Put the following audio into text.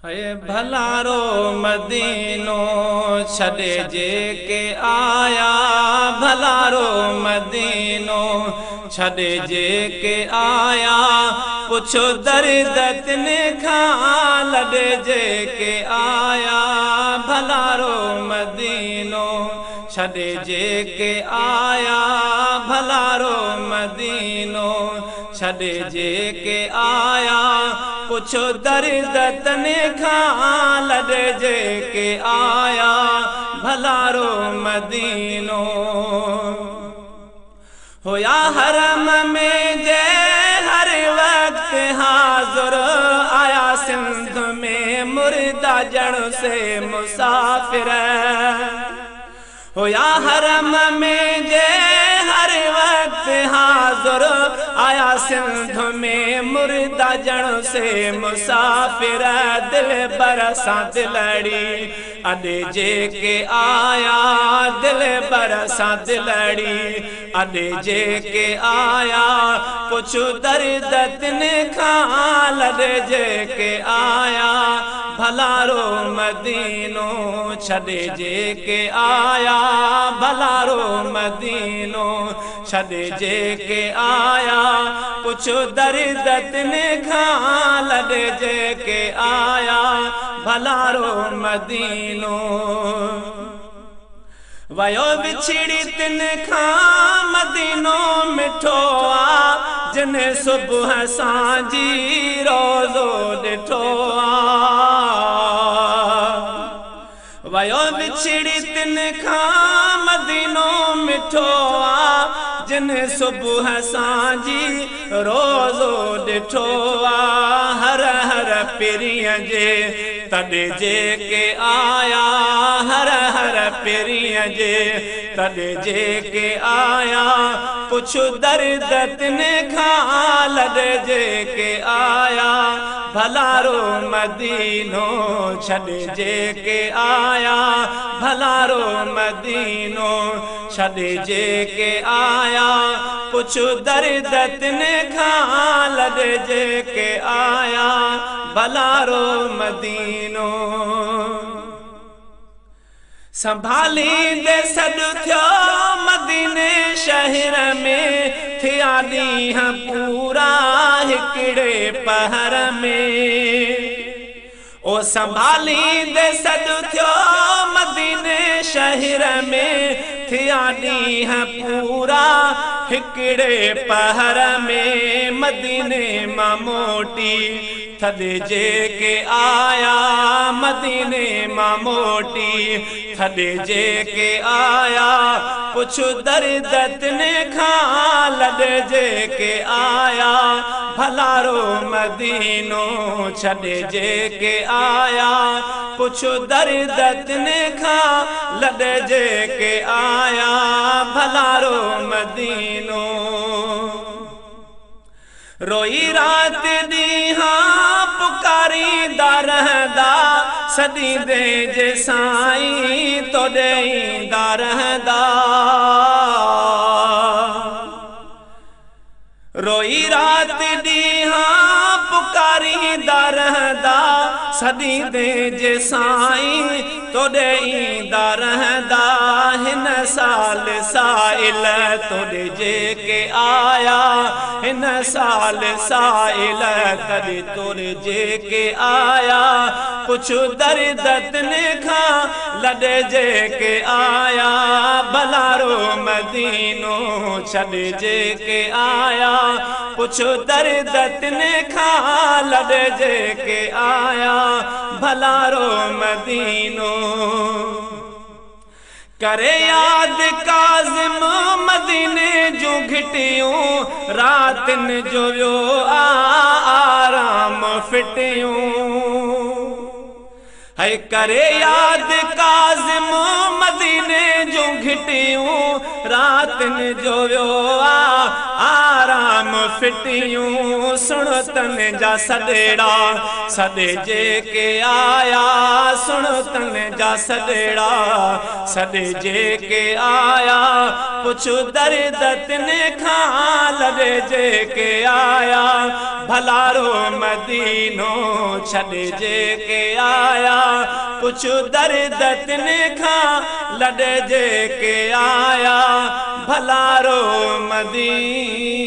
भलारो मदीनो छॾे जेके आया, भलारो मदीनो छॾे जेके आया, पुछो दर्द तिन खां लॾे जेके आया, भलारो मदीनो छॾे जेके आया, भलारो मदीनो छॾे जेके आया, पुछो दर्द तिन खां लॾे जेके आया, भलारो मदीनो होया हरम में जे हर वक्त हाज़ुर, आया सिंध में मुर्दा जड़ से मुसाफिर, होया हरम में जे हर वक्त हाज़ुर, आया सिंध में मुर्दा जड़ से मुसाफिर, दिल बरसा दिलड़ी अॾे जेके आया, दिल बरसा दिलड़ी अॾे जेके आया, पुछ दर्द तिन खां लॾे जेके आया, भलारो मदीनो छॾे जेके आया, भलारो मदीनो छॾे जेके आया, पुछ दर्द तिन खां लॾे जेके आया, भलारो मदीनो वयो विछड़ी तिन खां मदीनो मिठो आ, जिन सुबुह सांझी रोज़ो ॾिठो आ, वयो विछड़ी तिन खां मदीनो मिठो आ, जिन सुबुह सांझी रोज़ो ॾिठो आ, हर हर पिरीअ जे तॾे जेके आया, हर हर पिरीअ जे तॾे जेके आया, पुछ दर्द तिन खां लॾे जेके आया, भलारो मदीनो छॾे जेके आया, भलारो मदीनो छॾे जेके आया, पुछ दर्द तिन खां लॾे जेके आया, भलारो मदीनो संभालींदे सॾु थियो मदीने शहर में, थिया ॾींहं पूरा हिकिड़े पहर में, ओ संभालींदे सॾु थियो मदीने शहर में, थिया ॾींहं पूरा हिकिड़े पहर में, मदीने मां मोटी थॾे जेके आया, मदीने मां मोटी थॾे जेके आया, पुछ दर्द तिन खां लॾे जेके आया, भलारो मदीनो छॾे जेके आया, पुछ दर्द तिन खां लॾे जेके आया, भलारो मदीनो रोई रात ॾींहं पुकारींदा रहंदा, सॾींदे जे साईं तोॾे ईंदा रहंदा, रोई रात ॾींहं पुकारींदा रहंदा, सॾींदे जे साईं तोॾे ईंदा रहंदा, हिन साल साइल तोॾे जेके आया, हिन साल साइल तॾे तोॾे जेके आया, पुछ दर्द तिन खां लॾे जेके आया, भलारो मदीनो छॾे जेके आया, पुछ दर्द तिन खां लॾे जेके आया, भलारो मदीनो करे याद काज़िम मदीने जूं घिटियूं, रातिन जो वियो आराम फिटियूं, है करे याद काज़िम मदीने जो घिटियूं रातन जो वियो आराम फिटियूं सुन तन जा सडेड़ा सडे जेके आया सुन तन जा सडेड़ा सडे जेके आया पुछ दर्द तिन खां लड़े जेके आया भलारो मदीनो छॾे जेके आया पुछ दर्द तिन खां लड़े जेके आया भलारो मदीनो।